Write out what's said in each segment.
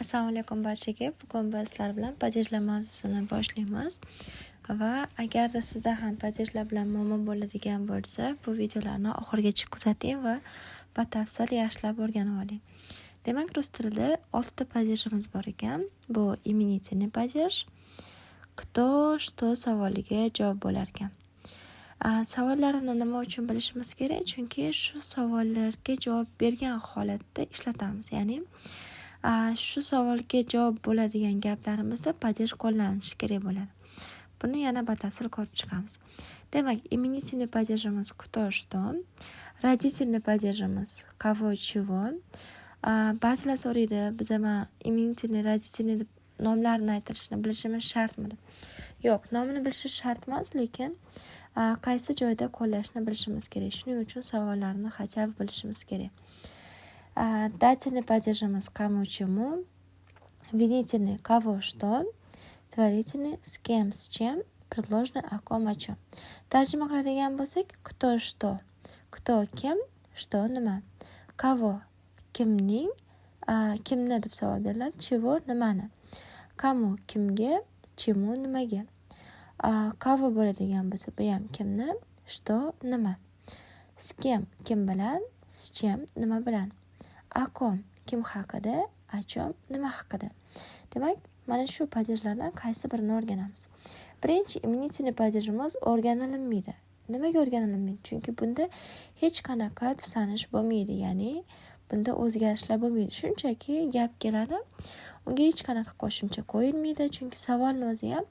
Assalomu alaykum barchaga. Bugun biz sizlar bilan padejlar mavzusini boshlaymiz. Va agarda sizda ham padejlar bilan muammo bo'ladigan bo'lsa, bu videolarni oxirigacha kuzating va batafsil yaxshilab o'rganib oling. Demak, rus tilida 6 ta padejimiz bor ekan. Bu imenительный падеж, кто, что savoliga javob bo'lar ekan. Savollarini nima uchun bilishimiz kerak? Chunki shu savollarga javob bergan holatda ishlatamiz. Ya'ni shu savolga javob bo'ladigan gaplarimizda padej qo'llanishi kerak bo'ladi. Buni yana batafsil ko'rib chiqamiz. Demak, imenительный падежimiz кто, что, родительный падежimiz кого, чего. Ba'zilar so'raydi, biz ham imenительный, родительный deb nomlarini aytilishini bilishimiz shartmi deb. Yo'q, nomini bilish shart emas, lekin qaysi joyda qo'llashni bilishimiz kerak. Shuning uchun savollarni хотя бы bilishimiz kerak. Дательный падежimiz кому, чему, винительный кого, что, творительный с кем, с чем, предложный о ком, о чем. Tarjima qiladigan bo'lsak, кто, что, кто kim, что nima, кого kimning, kimni deb savol beriladi, чего nimani, кому kimga, чему nimaga. Кого bo'ladigan bo'lsa, bu ham kimni, что nima, с кем kim bilan, с чем nima bilan. О ком kim haqida, о чем nima haqida. Demak, mana shu padejlardan qaysi birini o'rganamiz. Birinchi imenительный падежimiz o'rganilinmaydi. Nimaga o'rganilinmaydi? Chunki bunda hech qanaqa tusanish bo'lmaydi, ya'ni bunda o'zgarishlar bo'lmaydi. Shunchaki gap keladi. Unga hech qanaqa qo'shimcha qo'yilmaydi, chunki savolni o'zi ham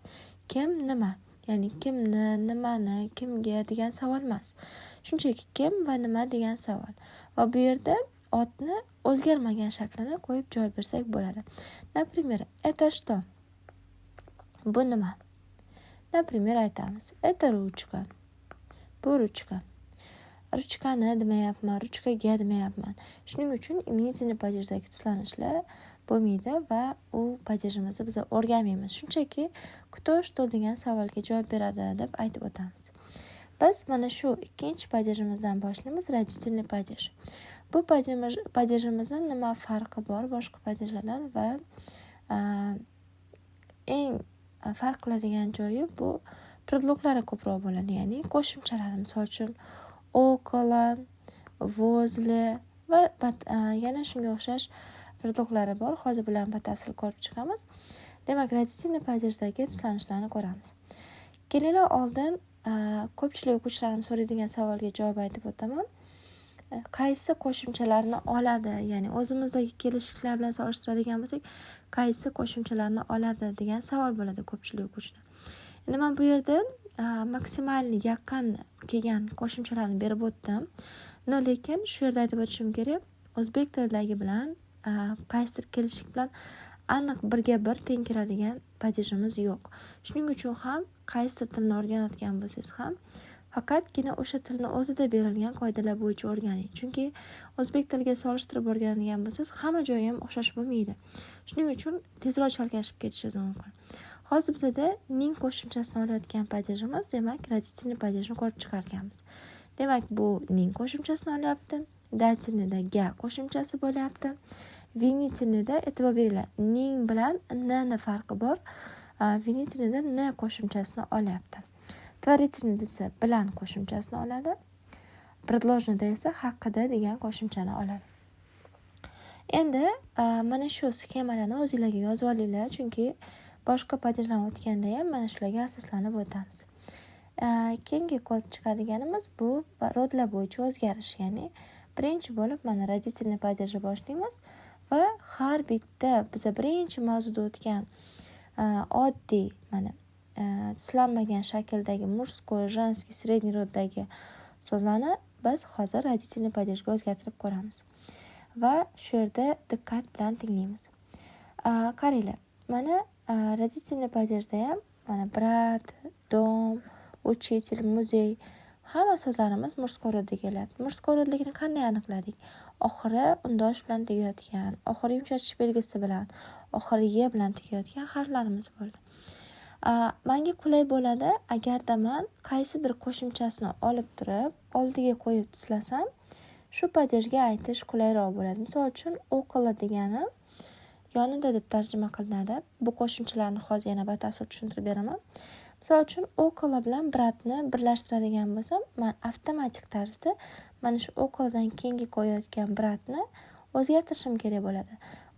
kim, nima, ya'ni kimni, nimani, kimga degan savol emas. Shunchaki kim va nima degan savol. Va bu yerda otni o'zgarmagan shaklini qo'yib javob bersak bo'ladi. Например, это что? Bu nima? Например, aytamiz. Это ручка. Bu ruchka. Ruchkani demayapman, ruchkaga demayapman. Shuning uchun imenительный падежdagi tuslanishlar bo'lmaydi va u padejimizni biz o'rganmaymiz. Shunchaki кто, что degan savolga javob beradi deb aytib o'tamiz. Biz mana shu ikkinchi padejimizdan boshlaymiz, родительный падеж. Bu padejimizning nima farqi bor boshqa padejlardan va eng farq qiladigan joyi bu predloglari ko'proq bo'ladi, ya'ni qo'shimchalari, misol uchun около, возле va yana shunga o'xshash predloglari bor. Hozir bularni batafsil ko'rib chiqamiz. Demak, родительный падежdagi tuslanishlarni ko'ramiz. Kelinglar oldin ko'pchilik o'quvchilarim so'raydigan savolga javob aytib o'taman. Qaysi qo'shimchalarni oladi, ya'ni o'zimizdagi kelishliklar bilan solishtiradigan bo'lsak, qaysi qo'shimchalarni oladi degan savol bo'ladi ko'pchilik o'quvchilar. Endi men bu yerda maksimalni yaqin kelgan qo'shimchalarni berib o'tdim. Lekin shu yerda aytib o'tishim kerak, o'zbek tilidagi bilan qaysidir kelishlik bilan aniq birga bir teng keladigan padejimiz yo'q. Shuning uchun ham qaysi tilni o'rganayotgan bo'lsangiz ham faqatgina o'sha tilni o'zida berilgan qoidalar bo'yicha o'rganing. Chunki o'zbek tiliga solishtirib o'rganadigan bo'lsangiz, hamma joyi ham o'xshash bo'lmaydi. Shuning uchun tezroq chalkashib ketishingiz mumkin. Hozir bizda ning qo'shimchasini olayotgan padejimiz, demak, родительный падежni ko'rib chiqarganmiz. Demak, bu ning qo'shimchasini olyapti. Дательныйda ga qo'shimchasi bo'lyapti. Винительныйda e'tibor beringlar, ning bilan n farqi bor. Винительныйda n qo'shimchasini olyapti. Творительныйda esa bilan qo'shimchasini oladi. Предложныйda esa haqida degan qo'shimchani oladi. Endi mana shu sxemalarni o'zingizlarga yozib olinglar, chunki boshqa padejlarni o'tganda ham mana shularga asoslanib o'tamiz. Keyingi ko'rib chiqadiganimiz bu rodlar bo'yicha o'zgarish, ya'ni birinchi bo'lib mana родительный падежni boshlaymiz va har bitta biz birinchi mavzuda o'tgan oddiy mana tuslanmagan shakldagi murskoy, женский, средний roddagi so'zlarni biz hozir родительный падежga o'zgartirib ko'ramiz. Va shu yerda diqqat bilan tinglaymiz. Qaranglar, mana родительный падежda ham mana brat, dom, учитель, muzey hamma so'zlarimiz murskoy rodda keladi. Murskoy rodligini qanday aniqladik? Oxiri undosh bilan tugayotgan, oxiri yumshatish belgisi bilan, oxiri ye bilan tugayotgan harflarimiz bo'ldi. Menga qulay bo'ladi agarda men qaysidir qo'shimchasini olib turib, oldiga qo'yib tuslasam, shu padejga aytish qulayroq bo'ladi. Misol uchun, o'qila degani yonida deb tarjima qilinadi. Bu qo'shimchalarni hozir yana batafsil tushuntirib beraman. Misol uchun okolo bilan bratni birlashtiradigan bo'lsam, men avtomatik tarzda mana shu okolodan keyingi qo'yayotgan bratni o'zgartirishim kerak bo'ladi.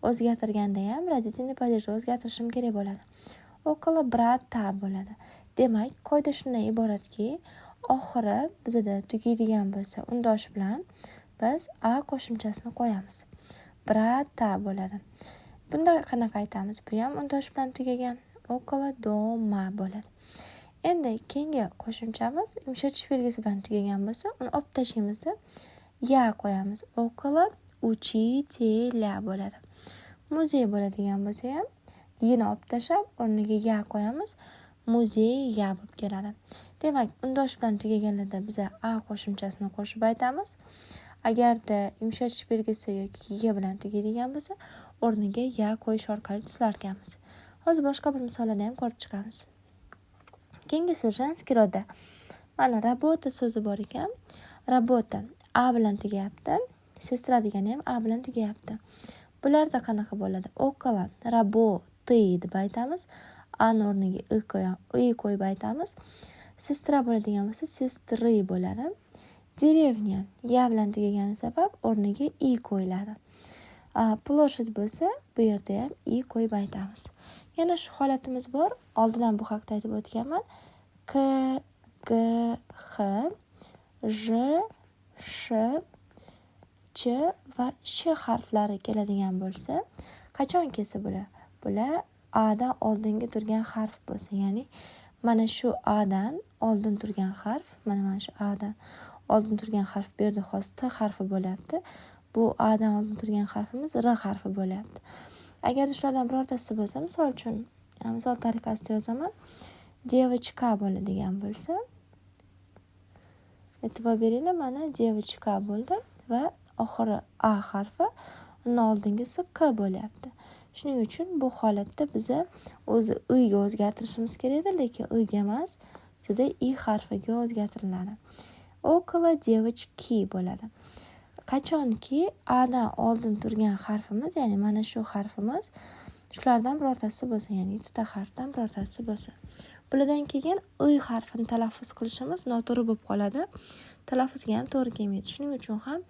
O'zgartirganda ham родительный падежni o'zgartirishim kerak bo'ladi. Okolo brata bo'ladi. Demak, qoida shundan iboratki, oxiri bizda tugaydigan bo'lsa, undosh bilan biz a qo'shimchasini qo'yamiz. Brata bo'ladi. Bunda qanaqa aytamiz? Bu ham undosh bilan tugagan. Okolo doma bo'ladi. Endi keyingi qo'shimchamiz yumshatish belgisi bilan tugagan bo'lsa, uni olib tashlaymizda ya qo'yamiz. Okolo uchitelya bo'ladi. Muzey bo'ladigan bo'lsa ham yini olib tashlab, o'rniga ya qo'yamiz. Muzeya bo'lib keladi. Demak, undosh bilan tugaganlarda biz a qo'shimchasini qo'shib aytamiz. Agarda yumshatish belgisi yoki ye bilan tugaydigan bo'lsa, o'rniga ya qo'yish orqali tuzlarkanmiz. Hozir boshqa bir misollarni ham ko'rib chiqamiz. Keyingisi женский roda. Mana работа so'zi bor ekan. Работа a bilan tugayapti. Sestra degani ham a bilan tugayapti. Bularda qanaqa bo'ladi? Okolo работы deb aytamiz. A o'rniga i qo'yib aytamiz. Sestra bo'ladigan bo'lsa, sestry bo'ladi. Dеревня ya bilan tugagani sabab o'rniga i qo'yiladi. Площадь bo'lsa, bu yerda ham i qo'yib aytamiz. Yana shu holatimiz bor. Oldindan bu haqda aytib o'tganman. K, G, H, J, Sh, Ch va Sh harflari keladigan bo'lsa, qachon kelsa bular? Bular A'dan oldingi turgan harf bo'lsa, ya'ni mana shu A'dan oldin turgan harf, mana shu A'dan oldin turgan harf bu yerda hozir T harfi bo'lyapti. Bu A'dan oldin turgan harfimiz R harfi bo'lyapti. Agar shulardan birortasi bo'lsa, misol uchun, misol tariqasida yozaman. Девочка bo'ladigan bo'lsa, e'tibor beringlar, mana девочка bo'ldi va oxiri A harfi, undan oldingisi K bo'lyapti. Shuning uchun bu holatda biza o'zi i'ga o'zgartirishimiz kerak edi, lekin i'ga emas, bizda i harfiga o'zgartiriladi. Okolo девочки bo'ladi. Qachonki A'dan oldin turgan harfimiz, ya'ni mana shu harfimiz shulardan birortasi bo'lsa, ya'ni ikkita harfdan birortasi bo'lsa, bulardan keyin i harfini talaffuz qilishimiz noto'g'ri bo'lib qoladi. Talaffuzga ham to'g'ri kelmaydi. Shuning uchun ham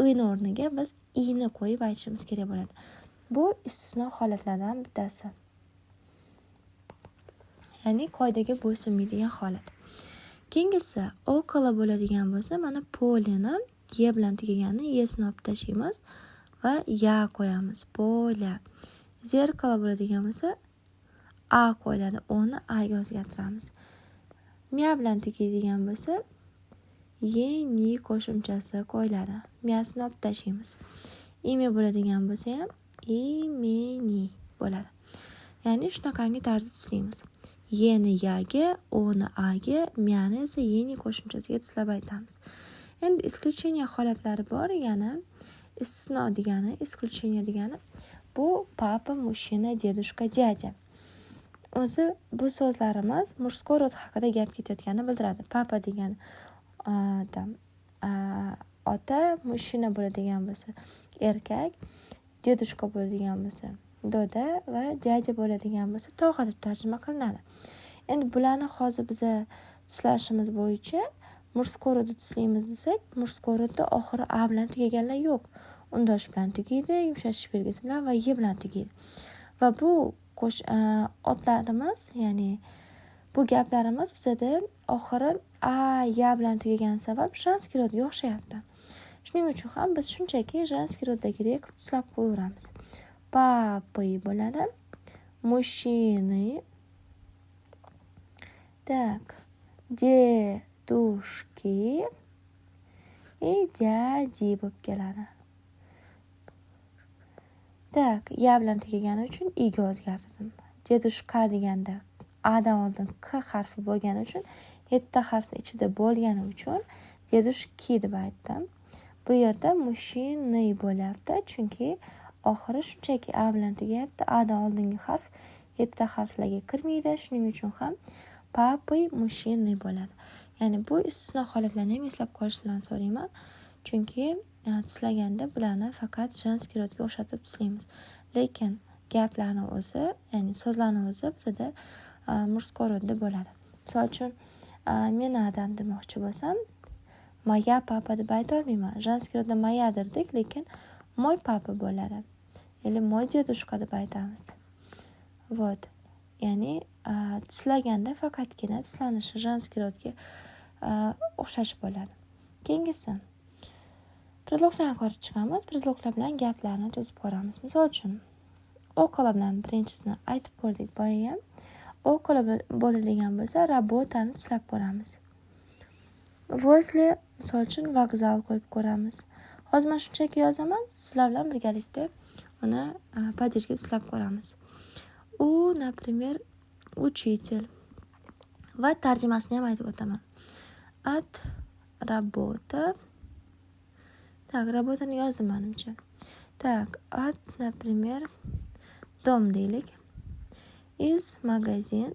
i'ning o'rniga biz i'ni qo'yib aytishimiz kerak bo'ladi. Bu istisno holatlardan bittasi. Ya'ni qoidaga bo'ysunmaydigan holat. Keyingisi okolo bo'ladigan bo'lsa, mana poleni ye bilan tugaganini yesini olib tashlaymiz va ya qo'yamiz. Pola. Zerkalo bo'ladigan bo'lsa, a qo'yiladi. Uni a ga o'zgartiramiz. Mya bilan tugaydigan bo'lsa, yeni qo'shimchasi qo'yiladi. Myasini olib tashlaymiz. Ime bo'ladigan bo'lsa ham imeni bo'ladi. Ya'ni shunaqangi tarzda tuzlaymiz. Yeni yaga, o'ni aga, myani esa yeni qo'shimchasiga tuzlab aytamiz. Endi исключение holatlari bor, yana istisno degani, исключение degani bu papa, mushina, dedushka, dядя. O'zi bu so'zlarimiz murskoy rod haqida gap ketayotganini bildiradi. Papa degani ota, mushina bo'ladigan bo'lsa erkak, dedushka bo'ladigan bo'lsa doda va dядя bo'ladigan bo'lsa tog'a deb tarjima qilinadi. Endi bularni hozir biza tuzlashimiz bo'yicha murskoy rodda tuzlaymiz desak, murskoy rodda oxiri a bilan tugaganlar yo'q. Undosh bilan tugaydi, yumshatish belgisi bilan va ye bilan tugaydi. Va bu otlarimiz, ya'ni bu gaplarimiz bizada oxiri a, ya bilan tugagan sabab женский rodga o'xshayapti. Shuning uchun ham biz shunchaki женский roddagidek tuzlab qo'yaveramiz. Papy bo'ladi. Mushины. Так. Дедушки и дяди bo'lib keladi. Так, ya bilan tugagani uchun i ga o'zgartirdim. Dedushka deganda a dan oldin k harfi bo'lgani uchun, 7 ta harfning ichida bo'lgani uchun dedushki deb aytdim. Bu yerda mushiny bo'lyapti, chunki oxiri shunchaki a bilan tugayapti. A dan oldingi harf 7 ta harflarga kirmaydi. Shuning uchun ham papy mushiny bo'ladi. Ya'ni bu istisno holatlarni ham eslab qolishlarini so'rayman. Chunki tuzlaganda bularni faqat женский rodga o'xshatib tuzlaymiz. Lekin gaplarni o'zi, ya'ni so'zlarni o'zi bizada murskoy rodda bo'ladi. Misol uchun, men adam demoqchi bo'lsam, moya papa deb ayta olmayman. Женский rodda moyadir dek, lekin moy papa bo'ladi. Ya'ni moy dedushka deb aytamiz. Вот. Ya'ni tuslaganda faqatgina tuslanishi женский rodga o'xshash bo'ladi. Keyingisi predloglarni ko'rib chiqamiz. Predloglar bilan gaplarni tuzib ko'ramiz. Misol uchun, okolo bilan birinchisini aytib ko'rdik boya ham. Okolo bo'ladigan bo'lsa, работani tuslab ko'ramiz. Возле, misol uchun, vokzal qo'yib ko'ramiz. Hozir men shunchaki yozaman, sizlar bilan birgalikda uni padejga tuslab ko'ramiz. U, например, учитель. Va tarjimasini ham aytib o'taman. От работа. Так, работani yozdim menimcha. Так, от, например, дом deylik. Из магазин.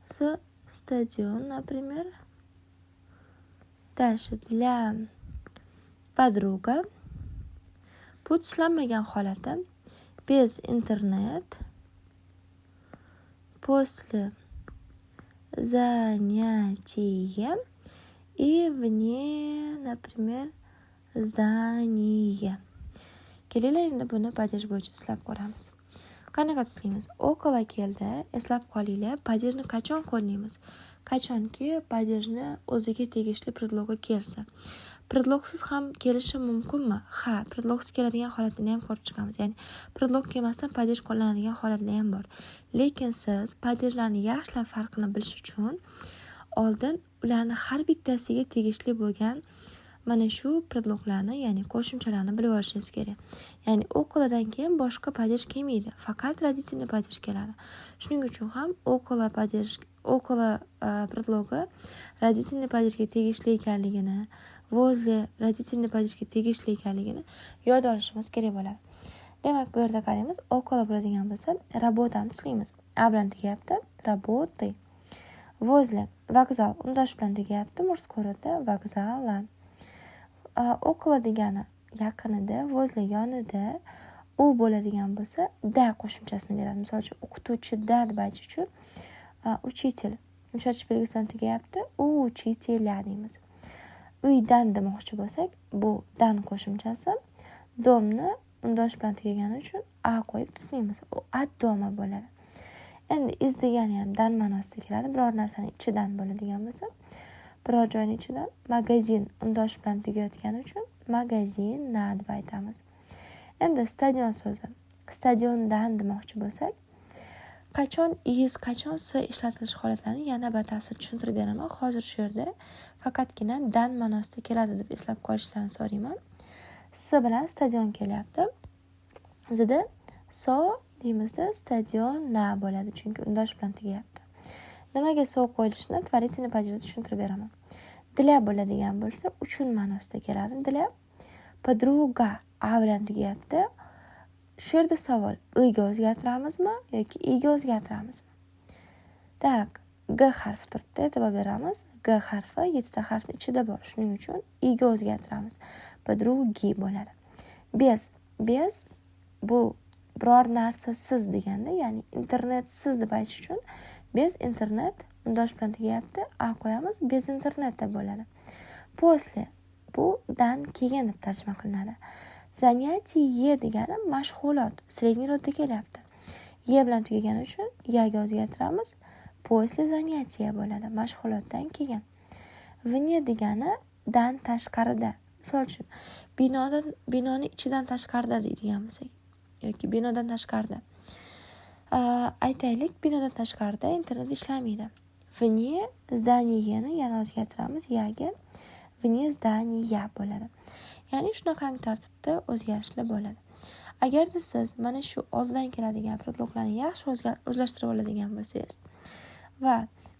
С стадион, например. Дальше для подруга. Bu tuslanmagan holati. Без интернет. После занятия. И вне, например, здания. Kelaylar endi buni padej bo'yicha tuslab ko'ramiz. Qanaqa tuslaymiz? Okolo keldi. Eslab qolinglar. Padejni qachon qo'llaymiz? Qachonki padejni o'ziga tegishli predlogga kelsa. Predlogsiz ham kelishi mumkinmi? Ha, predlogsiz keladigan holatni ham ko'rib chiqamiz. Ya'ni predlog kelmasdan padej qo'llanadigan holatlar ham bor. Lekin siz padejlarning yaxshilab farqini bilish uchun oldin ularni har bittasiga tegishli bo'lgan mana shu predloglarni, ya'ni qo'shimchalarni bilib olishingiz kerak. Ya'ni okolodan keyin boshqa padej kelmaydi. Faqat родительный padej keladi. Shuning uchun ham okolo predlogi родительный padejga tegishli ekanligini, возле родительный padejga tegishli ekanligini yod olishimiz kerak bo'ladi. Demak, bu yerda qaraymiz, okolo bo'ladigan bo'lsa, работani tuslaymiz. A bilan tugayapti, работай. Возле vokzal undosh bilan tugayapti, murskoy rodda vokzala. Okolo degani yaqinida, возле yonida u bo'ladigan bo'lsa, da qo'shimchasini beradi. Misol uchun, o'qituvchi da deb aytish uchun учитель yumshatish belgisidan tugayapti, u учителя deymiz. Uydan demoqchi bo'lsak, bu dan qo'shimchasi. Domni undosh bilan tugagani uchun a qo'yib tuslaymiz. U at doma bo'ladi. Endi iz degani ham dan ma'nosida keladi. Biror narsani ichidan bo'ladigan bo'lsa, biror joyni ichidan. Magazin undosh bilan tugayotgani uchun magazina deb aytamiz. Endi stadion so'zi. Stadiondan demoqchi bo'lsak, qachon iz, qachon s ishlatilish holatlarini yana batafsil tushuntirib beraman. Hozir shu yerda faqatgina dan ma'nosida keladi deb eslab qolishlarini so'rayman. S bilan stadion kelyapti. Bizda so deymizda, stadion na bo'ladi, chunki undosh bilan tugayapti. Nimaga so qo'yilishini tvarительный padejda tushuntirib beraman. Для bo'ladigan bo'lsa, uchun ma'nosida keladi. Для подруга a bilan tugayapti. Shu yerda savol, i'ga o'zgartiramizmi yoki i'ga o'zgartiramizmi? Tak, g harfi turibdi, e'tibor beramiz. G harfi 7 ta harfning ichida bor. Shuning uchun i'ga o'zgartiramiz. Подруги bo'ladi. Bez bu biror narsa siz deganda, ya'ni internet siz deb aytish uchun bez internet undosh bilan tugayapti, a qo'yamiz, bez internet deb bo'ladi. После bu dan keyin deb tarjima qilinadi. Занятие degani mashg'ulot, средний rodda kelyapti. Ye bilan tugagani uchun yaga o'zgartiramiz. После занятия bo'ladi, mashg'ulotdan keyin. Vне degani dan tashqarida. Misol uchun, binoni ichidan tashqarida deydigan bo'lsak, yoki binodan tashqarida. Aytaylik, binodan tashqarida internet ishlamaydi. Vне zdaniyeni yana o'zgartiramiz, yaga. Vне zdaniya bo'ladi. Ya'ni shunaqangi tartibda o'zgarishlar bo'ladi. Agarda siz mana shu oldidan keladigan predloglarni yaxshi o'zlashtirib oladigan bo'lsangiz va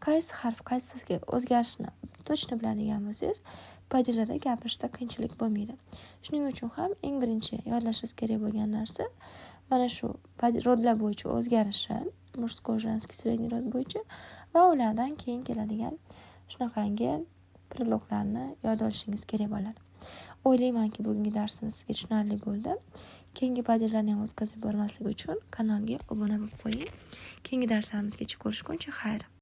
qaysi harf qaysisiga o'zgarishini точно biladigan bo'lsangiz, padejlarda gapirishda qiyinchilik bo'lmaydi. Shuning uchun ham eng birinchi yodlashingiz kerak bo'lgan narsa mana shu rodlar bo'yicha o'zgarishi, murskoy, женский, средний rod bo'yicha va ulardan keyin keladigan shunaqangi predloglarni yod olishingiz kerak bo'ladi. O'ylaymanki, bugungi darsimiz sizga tushunarli bo'ldi. keyingi padejlarni ham o'tkazib yubormaslik uchun kanalga obuna bo'lib qo'ying. Keyingi darslarimizgacha ko'rishguncha xayr.